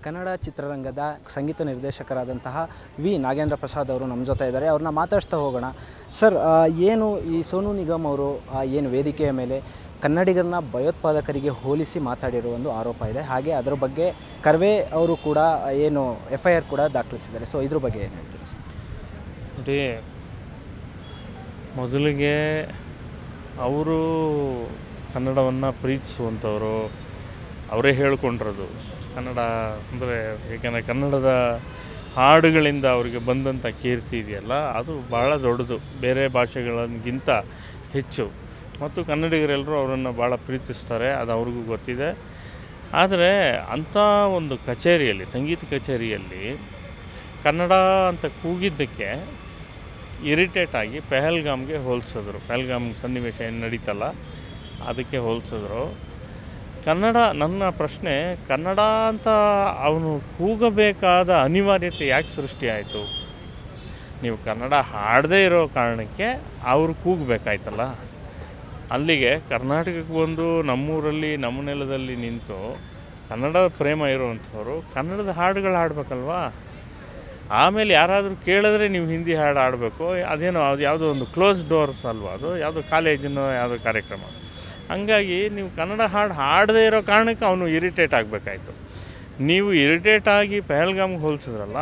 ಕನ್ನಡ ಚಿತ್ರರಂಗದ ಸಂಗೀತ ನಿರ್ದೇಶಕರಾದಂತಹ ವಿ ನಾಗೇಂದ್ರ ಪ್ರಸಾದ್ ಅವರು ನಮ್ಮ ಜೊತೆ ಇದ್ದಾರೆ. ಅವ್ರನ್ನ ಮಾತಾಡ್ತಾ ಹೋಗೋಣ. ಸರ್, ಏನು ಈ ಸೋನು ನಿಗಮ್ ಅವರು ಏನು ವೇದಿಕೆಯ ಮೇಲೆ ಕನ್ನಡಿಗರನ್ನ ಭಯೋತ್ಪಾದಕರಿಗೆ ಹೋಲಿಸಿ ಮಾತಾಡಿರೋ ಒಂದು ಆರೋಪ ಇದೆ. ಹಾಗೆ ಅದರ ಬಗ್ಗೆ ಕರ್ವೆ ಅವರು ಕೂಡ ಏನು FIR ಕೂಡ ದಾಖಲಿಸಿದ್ದಾರೆ. ಸೊ ಇದ್ರ ಬಗ್ಗೆ ಏನು ಹೇಳ್ತೀರಿ ಸರ್? ನೋಡಿ, ಮೊದಲಿಗೆ ಅವರು ಕನ್ನಡವನ್ನು ಪ್ರೀತಿಸುವಂಥವರು, ಅವರೇ ಹೇಳ್ಕೊಂಡಿರೋದು ಕನ್ನಡ ಅಂದರೆ, ಏಕೆಂದರೆ ಕನ್ನಡದ ಹಾಡುಗಳಿಂದ ಅವರಿಗೆ ಬಂದಂಥ ಕೀರ್ತಿ ಇದೆಯಲ್ಲ, ಅದು ಭಾಳ ದೊಡ್ಡದು, ಬೇರೆ ಭಾಷೆಗಳಿಗಿಂತ ಹೆಚ್ಚು. ಮತ್ತು ಕನ್ನಡಿಗರೆಲ್ಲರೂ ಅವರನ್ನು ಭಾಳ ಪ್ರೀತಿಸ್ತಾರೆ, ಅದು ಅವ್ರಿಗೂ ಗೊತ್ತಿದೆ. ಆದರೆ ಅಂಥ ಒಂದು ಕಚೇರಿಯಲ್ಲಿ, ಸಂಗೀತ ಕಚೇರಿಯಲ್ಲಿ ಕನ್ನಡ ಅಂತ ಕೂಗಿದ್ದಕ್ಕೆ ಇರಿಟೇಟ್ ಆಗಿ ಪೆಹಲ್ಗಾಮ್ಗೆ ಹೋಲಿಸಿದ್ರು. ಪೆಹಲ್ಗಾಮ್ ಸನ್ನಿವೇಶ ಏನು ನಡೀತಲ್ಲ ಅದಕ್ಕೆ ಹೋಲಿಸಿದ್ರು. ಕನ್ನಡ, ನನ್ನ ಪ್ರಶ್ನೆ, ಕನ್ನಡ ಅಂತ ಅವನು ಕೂಗಬೇಕಾದ ಅನಿವಾರ್ಯತೆ ಯಾಕೆ ಸೃಷ್ಟಿಯಾಯಿತು? ನೀವು ಕನ್ನಡ ಹಾಡದೇ ಇರೋ ಕಾರಣಕ್ಕೆ ಅವರು ಕೂಗಬೇಕಾಯ್ತಲ್ಲ. ಅಲ್ಲಿಗೆ ಕರ್ನಾಟಕಕ್ಕೆ ಬಂದು ನಮ್ಮೂರಲ್ಲಿ ನಮ್ಮ ನೆಲದಲ್ಲಿ ನಿಂತು ಕನ್ನಡ ಪ್ರೇಮ ಇರುವಂಥವ್ರು ಕನ್ನಡದ ಹಾಡುಗಳು ಹಾಡಬೇಕಲ್ವಾ? ಆಮೇಲೆ ಯಾರಾದರೂ ಕೇಳಿದ್ರೆ ನೀವು ಹಿಂದಿ ಹಾಡು ಆಡಬೇಕು, ಅದೇನೋ ಅದು ಯಾವುದೋ ಒಂದು ಕ್ಲೋಸ್ ಡೋರ್ಸ್ ಅಲ್ವಾ, ಅದು ಯಾವುದೋ ಕಾಲೇಜಿನೋ ಯಾವುದೋ ಕಾರ್ಯಕ್ರಮ. ಹಂಗಾಗಿ ನೀವು ಕನ್ನಡ ಹಾಡು ಹಾಡದೇ ಇರೋ ಕಾರಣಕ್ಕೆ ಅವನು ಇರಿಟೇಟ್ ಆಗಬೇಕಾಯ್ತು. ನೀವು ಇರಿಟೇಟ್ ಆಗಿ ಪೆಹಲ್ಗಾಮ್ಗೆ ಹೋಲಿಸಿದ್ರಲ್ಲ,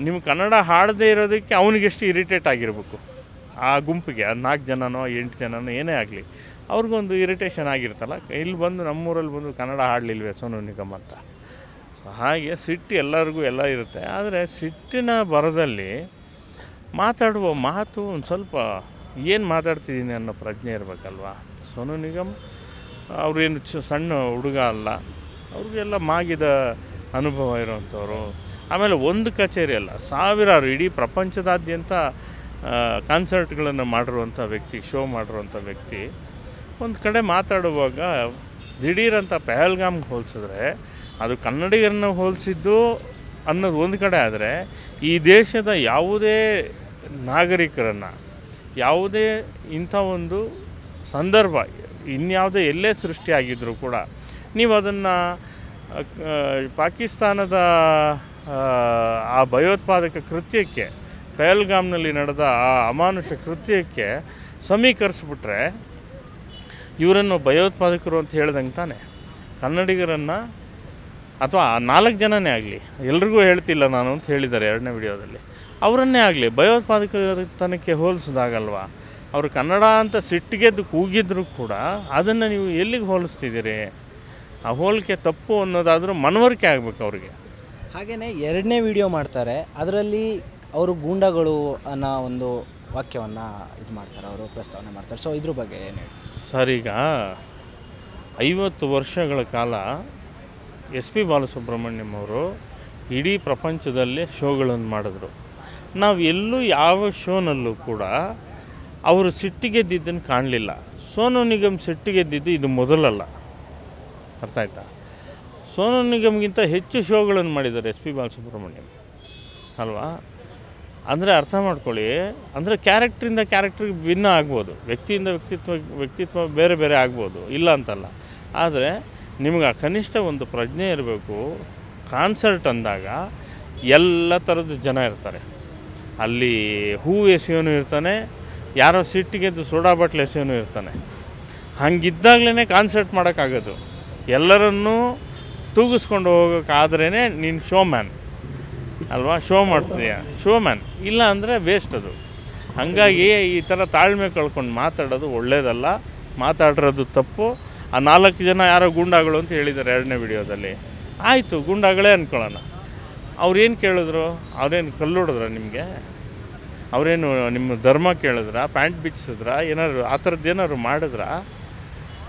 ನೀವು ಕನ್ನಡ ಹಾಡದೇ ಇರೋದಕ್ಕೆ ಅವನಿಗೆಷ್ಟು ಇರಿಟೇಟ್ ಆಗಿರಬೇಕು. ಆ ಗುಂಪಿಗೆ, ಅದು 4 ಜನನೋ 8 ಜನನೋ ಏನೇ ಆಗಲಿ, ಅವ್ರಿಗೊಂದು ಇರಿಟೇಷನ್ ಆಗಿರ್ತಲ್ಲ. ಇಲ್ಲಿ ಬಂದು ನಮ್ಮೂರಲ್ಲಿ ಬಂದು ಕನ್ನಡ ಹಾಡಲಿಲ್ವೇ ಸೋನು ನಿಗಮ್ ಅಂತ. ಸೊ ಹಾಗೆ ಸಿಟ್ಟು ಎಲ್ಲರಿಗೂ ಎಲ್ಲ ಇರುತ್ತೆ. ಆದರೆ ಸಿಟ್ಟಿನ ಬರದಲ್ಲಿ ಮಾತಾಡುವ ಮಾತು ಒಂದು ಸ್ವಲ್ಪ ಏನು ಮಾತಾಡ್ತಿದ್ದೀನಿ ಅನ್ನೋ ಪ್ರಜ್ಞೆ ಇರಬೇಕಲ್ವ. ಸೋನು ನಿಗಮ್ ಅವ್ರೇನು ಸಣ್ಣ ಹುಡುಗ ಅಲ್ಲ, ಅವ್ರಿಗೆಲ್ಲ ಮಾಗಿದ ಅನುಭವ ಇರೋವಂಥವ್ರು. ಆಮೇಲೆ ಒಂದು ಕಚೇರಿ ಅಲ್ಲ, ಸಾವಿರಾರು, ಇಡೀ ಪ್ರಪಂಚದಾದ್ಯಂತ ಕಾನ್ಸರ್ಟ್ಗಳನ್ನು ಮಾಡಿರುವಂಥ ವ್ಯಕ್ತಿ, ಶೋ ಮಾಡಿರುವಂಥ ವ್ಯಕ್ತಿ, ಒಂದು ಕಡೆ ಮಾತಾಡುವಾಗ ದಿಢೀರಂತ ಪೆಹಲ್ಗಾಮ್ಗೆ ಹೋಲಿಸಿದ್ರೆ ಅದು ಕನ್ನಡಿಗರನ್ನ ಹೋಲಿಸಿದ್ದು ಅನ್ನೋದು ಒಂದು ಕಡೆ. ಆದರೆ ಈ ದೇಶದ ಯಾವುದೇ ನಾಗರಿಕರನ್ನು, ಯಾವುದೇ ಇಂಥ ಒಂದು ಸಂದರ್ಭ ಇನ್ಯಾವುದೇ ಎಲ್ಲೇ ಸೃಷ್ಟಿಯಾಗಿದ್ದರೂ ಕೂಡ ನೀವು ಅದನ್ನು ಪಾಕಿಸ್ತಾನದ ಆ ಭಯೋತ್ಪಾದಕ ಕೃತ್ಯಕ್ಕೆ, ಪೆಹಲ್ಗಾಮ್ನಲ್ಲಿ ನಡೆದ ಆ ಅಮಾನುಷ ಕೃತ್ಯಕ್ಕೆ ಸಮೀಕರಿಸ್ಬಿಟ್ರೆ ಇವರನ್ನು ಭಯೋತ್ಪಾದಕರು ಅಂತ ಹೇಳ್ದಂಗೆ ತಾನೆ. ಕನ್ನಡಿಗರನ್ನು, ಅಥವಾ 4 ಜನನೇ ಆಗಲಿ, ಎಲ್ರಿಗೂ ಹೇಳ್ತಿಲ್ಲ ನಾನು ಅಂತ ಹೇಳಿದ್ದಾರೆ 2ನೇ ವಿಡಿಯೋದಲ್ಲಿ, ಅವರನ್ನೇ ಆಗಲಿ ಭಯೋತ್ಪಾದಕತನಕ್ಕೆ ಹೋಲಿಸೋದಾಗಲ್ವ. ಅವರು ಕನ್ನಡ ಅಂತ ಸಿಟ್ಟಿಗೆದ್ದು ಕೂಗಿದ್ರು ಕೂಡ ಅದನ್ನು ನೀವು ಎಲ್ಲಿಗೆ ಹೋಲಿಸ್ತಿದ್ದೀರಿ? ಆ ಹೋಲಿಕೆ ತಪ್ಪು ಅನ್ನೋದಾದರೂ ಮನವರಿಕೆ ಆಗಬೇಕು ಅವ್ರಿಗೆ. ಹಾಗೆಯೇ 2ನೇ ವಿಡಿಯೋ ಮಾಡ್ತಾರೆ, ಅದರಲ್ಲಿ ಅವರು ಗೂಂಡಾಗಳು ಅನ್ನೋ ಒಂದು ವಾಕ್ಯವನ್ನು ಇದು ಮಾಡ್ತಾರೆ, ಅವರು ಪ್ರಸ್ತಾವನೆ ಮಾಡ್ತಾರೆ. ಸೊ ಇದ್ರ ಬಗ್ಗೆ ಏನು ಹೇಳಿ ಸರ್? ಈಗ 50 ವರ್ಷಗಳ ಕಾಲ SP ಬಾಲಸುಬ್ರಹ್ಮಣ್ಯಂ ಅವರು ಇಡೀ ಪ್ರಪಂಚದಲ್ಲೇ ಶೋಗಳನ್ನು ಮಾಡಿದ್ರು. ನಾವು ಎಲ್ಲೂ ಯಾವ ಶೋನಲ್ಲೂ ಕೂಡ ಅವರು ಸಿಟ್ಟಿಗೆದ್ದಿದ್ದನ್ನು ಕಾಣಲಿಲ್ಲ. ಸೋನು ನಿಗಮ್ ಸಿಟ್ಟಿಗೆದ್ದಿದ್ದು ಇದು ಮೊದಲಲ್ಲ, ಅರ್ಥ ಆಯ್ತಾ? ಸೋನು ನಿಗಮ್ಗಿಂತ ಹೆಚ್ಚು ಶೋಗಳನ್ನು ಮಾಡಿದ್ದಾರೆ SP ಬಾಲಸುಬ್ರಹ್ಮಣ್ಯಂ ಅಲ್ವಾ? ಅಂದರೆ ಅರ್ಥ ಮಾಡ್ಕೊಳ್ಳಿ, ಅಂದರೆ ಕ್ಯಾರೆಕ್ಟ್ರಿಂದ ಕ್ಯಾರೆಕ್ಟ್ರಿಗೆ ಭಿನ್ನ ಆಗ್ಬೋದು, ವ್ಯಕ್ತಿಯಿಂದ ವ್ಯಕ್ತಿತ್ವ ಬೇರೆ ಬೇರೆ ಆಗ್ಬೋದು, ಇಲ್ಲ ಅಂತಲ್ಲ. ಆದರೆ ನಿಮಗೆ ಕನಿಷ್ಠ ಒಂದು ಪ್ರಜ್ಞೆ ಇರಬೇಕು. ಕಾನ್ಸರ್ಟ್ ಅಂದಾಗ ಎಲ್ಲ ಥರದ ಜನ ಇರ್ತಾರೆ. ಅಲ್ಲಿ ಹೂ ಎಸೆಯೋನು ಇರ್ತಾನೆ, ಯಾರೋ ಸಿಟ್ಟಿಗೆದ್ದು ಸೋಡಾ ಬಾಟ್ಲ್ ಎಸೆಯೋನು ಇರ್ತಾನೆ. ಹಂಗಿದ್ದಾಗಲೇ ಕಾನ್ಸರ್ಟ್ ಮಾಡೋಕ್ಕಾಗೋದು. ಎಲ್ಲರನ್ನೂ ತೂಗಿಸ್ಕೊಂಡು ಹೋಗೋಕ್ಕಾದ್ರೇ ನೀನು ಶೋ ಮ್ಯಾನ್ ಅಲ್ವಾ? ಶೋ ಮಾಡ್ತೀಯ, ಶೋ ಮ್ಯಾನ್. ಇಲ್ಲ ಅಂದರೆ ವೇಸ್ಟ್ ಅದು. ಹಾಗಾಗಿ ಈ ಥರ ತಾಳ್ಮೆ ಕಳ್ಕೊಂಡು ಮಾತಾಡೋದು ಒಳ್ಳೆಯದಲ್ಲ, ಮಾತಾಡಿರೋದು ತಪ್ಪು. ಆ 4 ಜನ ಯಾರೋ ಗೂಂಡಾಗಳು ಅಂತ ಹೇಳಿದ್ದಾರೆ 2ನೇ ವಿಡಿಯೋದಲ್ಲಿ. ಆಯಿತು, ಗೂಂಡಾಗಳೇ ಅಂದ್ಕೊಳ್ಳೋಣ. ಅವ್ರೇನು ಕೇಳಿದ್ರು? ಅವ್ರೇನು ಕಲ್ಲೊಡಿದ್ರ ನಿಮಗೆ? ಅವರೇನು ನಿಮ್ಮ ಧರ್ಮ ಕೇಳಿದ್ರ? ಪ್ಯಾಂಟ್ ಬಿಚ್ಚಿಸಿದ್ರ? ಏನಾದ್ರು ಆ ಥರದ್ದು ಏನಾದ್ರು ಮಾಡಿದ್ರ?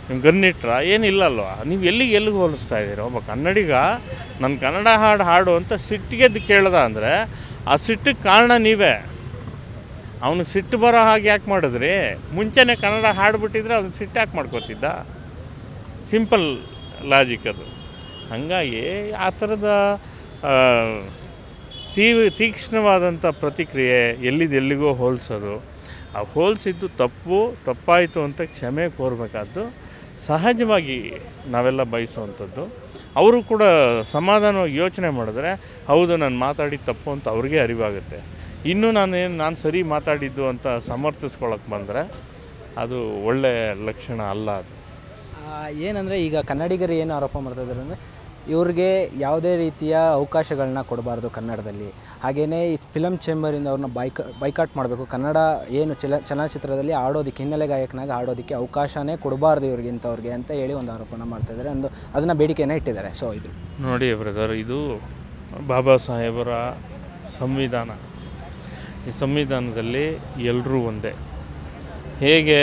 ನಿಮ್ಮ ಗನ್ನಿಟ್ರ? ಏನಿಲ್ಲಲ್ವ? ನೀವು ಎಲ್ಲಿಗೆ ಹೋಲಿಸ್ತಾ ಇದ್ದೀರ? ಒಬ್ಬ ಕನ್ನಡಿಗ ನನ್ನ ಕನ್ನಡ ಹಾಡು ಅಂತ ಸಿಟ್ಟಿಗೆದ್ದು ಕೇಳ್ದ ಅಂದರೆ ಆ ಸಿಟ್ಟಿಗೆ ಕಾರಣ ನೀವೇ. ಅವನು ಸಿಟ್ಟು ಬರೋ ಹಾಗೆ ಯಾಕೆ ಮಾಡಿದ್ರಿ? ಮುಂಚೆನೇ ಕನ್ನಡ ಹಾಡ್ಬಿಟ್ಟಿದ್ರೆ ಅವ್ನು ಸಿಟ್ಟು ಯಾಕೆ ಮಾಡ್ಕೋತಿದ್ದ? ಸಿಂಪಲ್ ಲಾಜಿಕ್ ಅದು. ಹಾಗಾಗಿ ಆ ಥರದ ತೀಕ್ಷ್ಣವಾದಂಥ ಪ್ರತಿಕ್ರಿಯೆ, ಎಲ್ಲಿಗೋ ಹೋಲಿಸೋದು, ಆ ಹೋಲಿಸಿದ್ದು ತಪ್ಪಾಯಿತು ಅಂತ ಕ್ಷಮೆ ಕೋರಬೇಕಾದ್ದು ಸಹಜವಾಗಿ ನಾವೆಲ್ಲ ಬಯಸುವಂಥದ್ದು. ಅವರು ಕೂಡ ಸಮಾಧಾನವಾಗಿ ಯೋಚನೆ ಮಾಡಿದ್ರೆ ಹೌದು ನಾನು ಮಾತಾಡಿದ ತಪ್ಪು ಅಂತ ಅವ್ರಿಗೆ ಅರಿವಾಗುತ್ತೆ. ಇನ್ನೂ ನಾನು ಸರಿ ಮಾತಾಡಿದ್ದು ಅಂತ ಸಮರ್ಥಿಸ್ಕೊಳಕ್ಕೆ ಬಂದರೆ ಅದು ಒಳ್ಳೆಯ ಲಕ್ಷಣ ಅಲ್ಲ. ಅದು ಏನಂದರೆ ಈಗ ಕನ್ನಡಿಗರು ಏನು ಆರೋಪ ಮಾಡ್ತಾಯಿದ್ದಾರೆ ಅಂದರೆ ಇವ್ರಿಗೆ ಯಾವುದೇ ರೀತಿಯ ಅವಕಾಶಗಳನ್ನ ಕೊಡಬಾರ್ದು ಕನ್ನಡದಲ್ಲಿ. ಹಾಗೆಯೇ ಈ ಫಿಲಮ್ ಚೇಂಬರಿಂದ ಅವ್ರನ್ನ ಬೈಕಾಟ್ ಮಾಡಬೇಕು. ಕನ್ನಡ ಏನು ಚಲನಚಿತ್ರದಲ್ಲಿ ಆಡೋದಕ್ಕೆ ಹಿನ್ನೆಲೆ ಗಾಯಕನಾಗಿ ಆಡೋದಕ್ಕೆ ಅವಕಾಶನೇ ಕೊಡಬಾರ್ದು ಇವ್ರಿಗೆ ಇಂಥವ್ರಿಗೆ ಅಂತ ಹೇಳಿ ಒಂದು ಆರೋಪನ ಮಾಡ್ತಾಯಿದ್ದಾರೆ. ಅದನ್ನು ಬೇಡಿಕೆಯನ್ನು ಇಟ್ಟಿದ್ದಾರೆ. ಸೊ ಇದು ನೋಡಿ ಬ್ರದರ್, ಇದು ಬಾಬಾ ಸಾಹೇಬರ ಸಂವಿಧಾನ. ಈ ಸಂವಿಧಾನದಲ್ಲಿ ಎಲ್ಲರೂ ಒಂದೇ. ಹೇಗೆ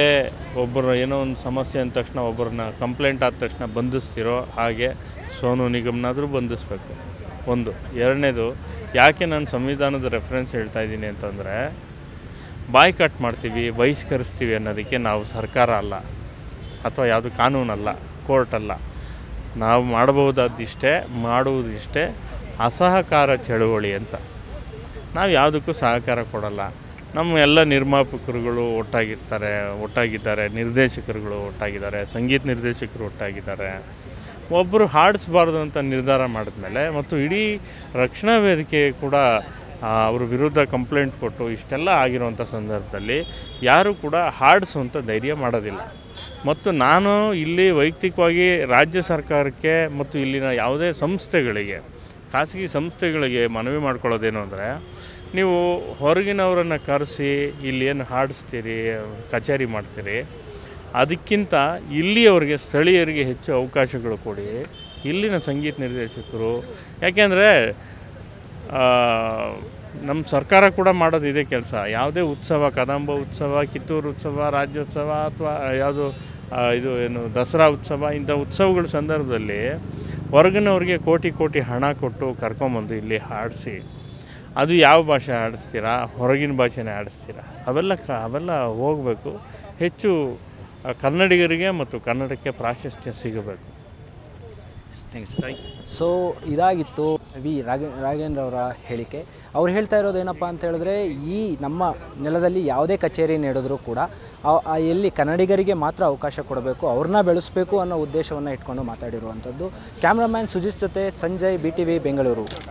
ಒಬ್ಬರು ಏನೋ ಒಂದು ಸಮಸ್ಯೆ ಅಂದ ತಕ್ಷಣ ಒಬ್ಬರನ್ನ ಕಂಪ್ಲೇಂಟ್ ಆದ ತಕ್ಷಣ ಬಂಧಿಸ್ತಿರೋ ಹಾಗೆ ಸೋನು ನಿಗಮ್ನಾದರೂ ಬಂಧಿಸ್ಬೇಕು. ಒಂದು. ಎರಡನೇದು, ಯಾಕೆ ನಾನು ಸಂವಿಧಾನದ ರೆಫರೆನ್ಸ್ ಹೇಳ್ತಾ ಇದ್ದೀನಿ ಅಂತಂದರೆ, ಬಾಯ್ಕಾಟ್ ಮಾಡ್ತೀವಿ, ಬಹಿಷ್ಕರಿಸ್ತೀವಿ ಅನ್ನೋದಕ್ಕೆ ನಾವು ಸರ್ಕಾರ ಅಲ್ಲ, ಅಥವಾ ಯಾವುದು ಕಾನೂನಲ್ಲ, ಕೋರ್ಟ್ ಅಲ್ಲ. ನಾವು ಮಾಡಬಹುದಾದಿಷ್ಟೇ, ಮಾಡುವುದಿಷ್ಟೇ ಅಸಹಕಾರ ಚಳುವಳಿ ಅಂತ. ನಾವು ಯಾವುದಕ್ಕೂ ಸಹಕಾರ ಕೊಡಲ್ಲ. ನಮ್ಮ ಎಲ್ಲ ನಿರ್ಮಾಪಕರುಗಳು ಒಟ್ಟಾಗಿದ್ದಾರೆ, ನಿರ್ದೇಶಕರುಗಳು ಒಟ್ಟಾಗಿದ್ದಾರೆ, ಸಂಗೀತ ನಿರ್ದೇಶಕರು ಒಟ್ಟಾಗಿದ್ದಾರೆ. ಒಬ್ಬರು ಹಾಡಿಸ್ಬಾರ್ದು ಅಂತ ನಿರ್ಧಾರ ಮಾಡಿದ್ಮೇಲೆ ಮತ್ತು ಇಡೀ ರಕ್ಷಣಾ ವೇದಿಕೆ ಕೂಡ ಅವ್ರ ವಿರುದ್ಧ ಕಂಪ್ಲೇಂಟ್ ಕೊಟ್ಟು ಇಷ್ಟೆಲ್ಲ ಆಗಿರುವಂಥ ಸಂದರ್ಭದಲ್ಲಿ ಯಾರೂ ಕೂಡ ಹಾಡಿಸುವಂಥ ಧೈರ್ಯ ಮಾಡೋದಿಲ್ಲ. ಮತ್ತು ನಾನು ಇಲ್ಲಿ ವೈಯಕ್ತಿಕವಾಗಿ ರಾಜ್ಯ ಸರ್ಕಾರಕ್ಕೆ ಮತ್ತು ಇಲ್ಲಿನ ಯಾವುದೇ ಸಂಸ್ಥೆಗಳಿಗೆ, ಖಾಸಗಿ ಸಂಸ್ಥೆಗಳಿಗೆ ಮನವಿ ಮಾಡ್ಕೊಳ್ಳೋದೇನು ಅಂದರೆ, ನೀವು ಹೊರಗಿನವರನ್ನು ಕರೆಸಿ ಇಲ್ಲಿ ಏನು ಹಾಡಿಸ್ತೀರಿ, ಕಚೇರಿ ಮಾಡ್ತೀರಿ, ಅದಕ್ಕಿಂತ ಇಲ್ಲಿಯವರಿಗೆ ಸ್ಥಳೀಯರಿಗೆ ಹೆಚ್ಚು ಅವಕಾಶಗಳು ಕೊಡಿ. ಇಲ್ಲಿನ ಸಂಗೀತ ನಿರ್ದೇಶಕರು, ಯಾಕೆಂದರೆ ನಮ್ಮ ಸರ್ಕಾರ ಕೂಡ ಮಾಡೋದು ಇದೇ ಕೆಲಸ. ಯಾವುದೇ ಉತ್ಸವ, ಕದಂಬ ಉತ್ಸವ, ಕಿತ್ತೂರು ಉತ್ಸವ, ರಾಜ್ಯೋತ್ಸವ ಅಥವಾ ಯಾವುದು ಇದು ಏನು ದಸರಾ ಉತ್ಸವ, ಇಂಥ ಉತ್ಸವಗಳ ಸಂದರ್ಭದಲ್ಲಿ ಹೊರಗಿನವ್ರಿಗೆ ಕೋಟಿ ಹಣ ಕೊಟ್ಟು ಕರ್ಕೊಂಬಂದು ಇಲ್ಲಿ ಹಾಡಿಸಿ, ಅದು ಯಾವ ಭಾಷೆ ಆಡಿಸ್ತೀರಾ, ಹೊರಗಿನ ಭಾಷೆನೇ ಆಡಿಸ್ತೀರಾ, ಅವೆಲ್ಲ ಹೋಗಬೇಕು. ಹೆಚ್ಚು ಕನ್ನಡಿಗರಿಗೆ ಮತ್ತು ಕನ್ನಡಕ್ಕೆ ಪ್ರಾಶಸ್ತ್ಯ ಸಿಗಬೇಕು. ಸೊ ಇದಾಗಿತ್ತು ವಿ ರಾಘವೇಂದ್ರ ಅವರ ಹೇಳಿಕೆ. ಅವ್ರು ಹೇಳ್ತಾ ಇರೋದು ಏನಪ್ಪ ಅಂತ ಹೇಳಿದ್ರೆ, ಈ ನಮ್ಮ ನೆಲದಲ್ಲಿ ಯಾವುದೇ ಕಚೇರಿ ನಡೆದರೂ ಕೂಡ ಎಲ್ಲಿ ಕನ್ನಡಿಗರಿಗೆ ಮಾತ್ರ ಅವಕಾಶ ಕೊಡಬೇಕು, ಅವ್ರನ್ನ ಬೆಳೆಸಬೇಕು ಅನ್ನೋ ಉದ್ದೇಶವನ್ನು ಇಟ್ಕೊಂಡು ಮಾತಾಡಿರುವಂಥದ್ದು. ಕ್ಯಾಮ್ರಾಮ್ಯಾನ್ ಸುಜಿತ್ ಜೊತೆ ಸಂಜಯ್, BTV ಬೆಂಗಳೂರು.